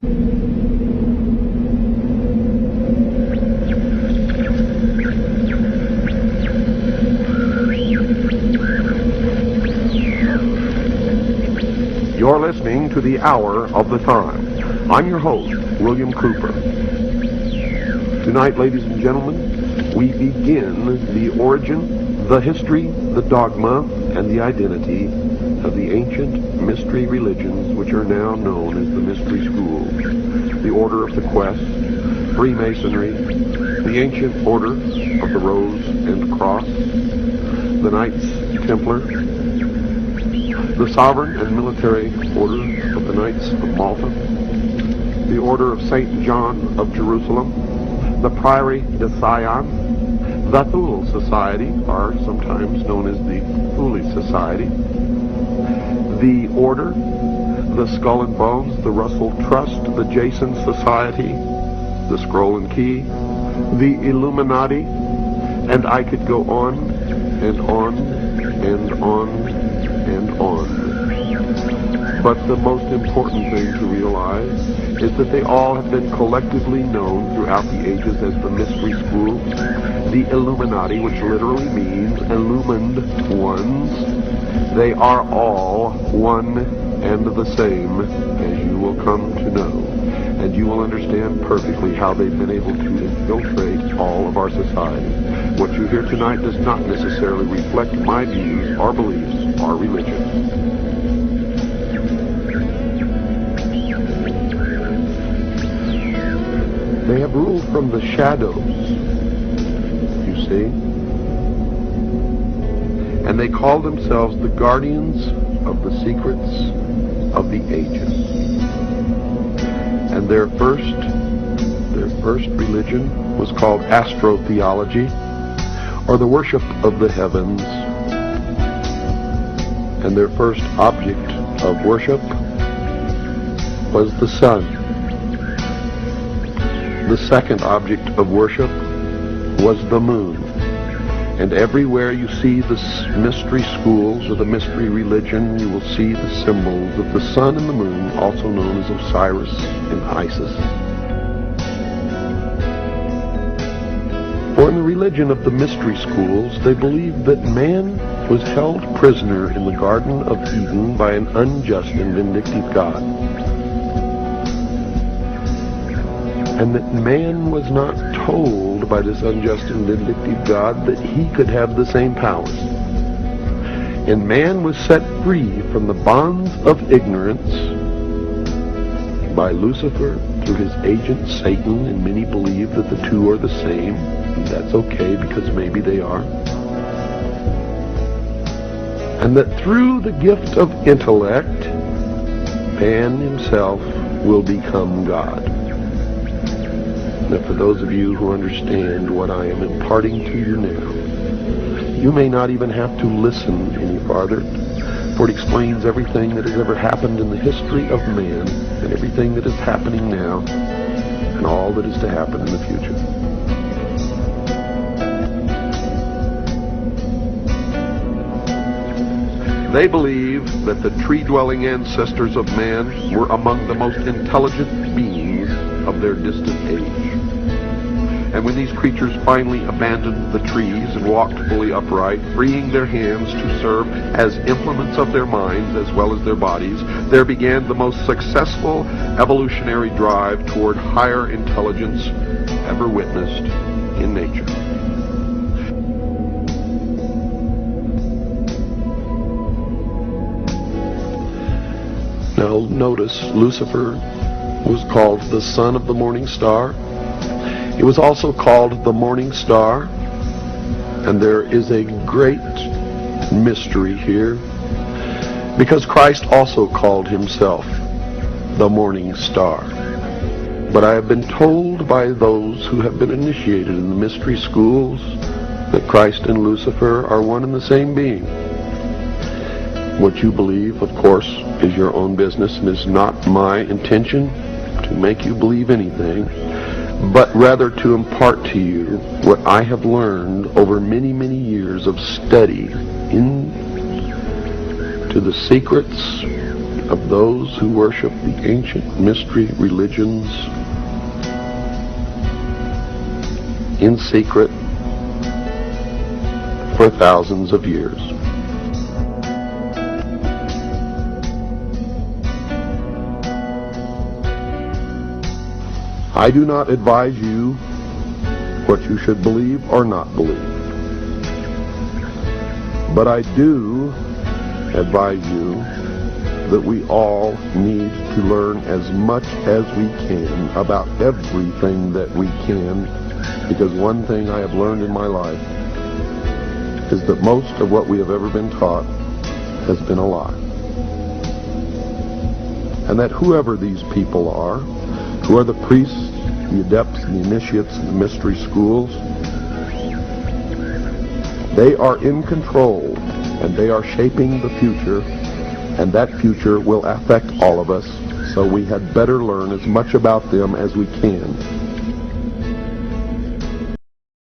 You're listening to the Hour of the Time. I'm your host, William Cooper. Tonight, ladies and gentlemen, we begin the origin, the history, the dogma, and the identity of the ancient mystery religions which are now known as the mystery schools. The Order of the Quest, Freemasonry, the Ancient Order of the Rose and Cross, the Knights Templar, the Sovereign and Military Order of the Knights of Malta, the Order of St. John of Jerusalem, the Priory de Sion, the Thule Society, or sometimes known as the Thule Society, the Order, the Skull and Bones, the Russell Trust, the Jason Society, the Scroll and Key, the Illuminati, and I could go on and on and on and on. But the most important thing to realize is that they all have been collectively known throughout the ages as the mystery schools, the Illuminati, which literally means illumined ones. They are all one and the same, as you will come to know. And you will understand perfectly how they've been able to infiltrate all of our society. What you hear tonight does not necessarily reflect my views, our beliefs, our religion. They have ruled from the shadows, you see. And they call themselves the guardians of the secrets of the ages. And their first religion was called astrotheology, or the worship of the heavens. And their first object of worship was the sun. The second object of worship was the moon. And everywhere you see the mystery schools or the mystery religion, you will see the symbols of the sun and the moon, also known as Osiris and Isis. For in the religion of the mystery schools, they believed that man was held prisoner in the Garden of Eden by an unjust and vindictive God. And that man was not told by this unjust and vindictive God that he could have the same powers. And man was set free from the bonds of ignorance by Lucifer through his agent Satan, and many believe that the two are the same. And that's okay, because maybe they are. And that through the gift of intellect, man himself will become God. Now, for those of you who understand what I am imparting to you now, you may not even have to listen any farther, for it explains everything that has ever happened in the history of man, and everything that is happening now, and all that is to happen in the future. They believe that the tree-dwelling ancestors of man were among the most intelligent beings of their distant age. And when these creatures finally abandoned the trees and walked fully upright, freeing their hands to serve as implements of their minds as well as their bodies, there began the most successful evolutionary drive toward higher intelligence ever witnessed in nature. Now notice, Lucifer was called the son of the morning star. He was also called the morning star. And there is a great mystery here, because Christ also called himself the morning star. But I have been told by those who have been initiated in the mystery schools that Christ and Lucifer are one and the same being. What you believe, of course, is your own business, and is not my intention to make you believe anything, but rather to impart to you what I have learned over many, many years of study into the secrets of those who worship the ancient mystery religions in secret for thousands of years. I do not advise you what you should believe or not believe, but I do advise you that we all need to learn as much as we can about everything that we can, because one thing I have learned in my life is that most of what we have ever been taught has been a lie. And that whoever these people are, who are the priests, the adepts, the initiates, and the mystery schools, they are in control, and they are shaping the future, and that future will affect all of us, so we had better learn as much about them as we can.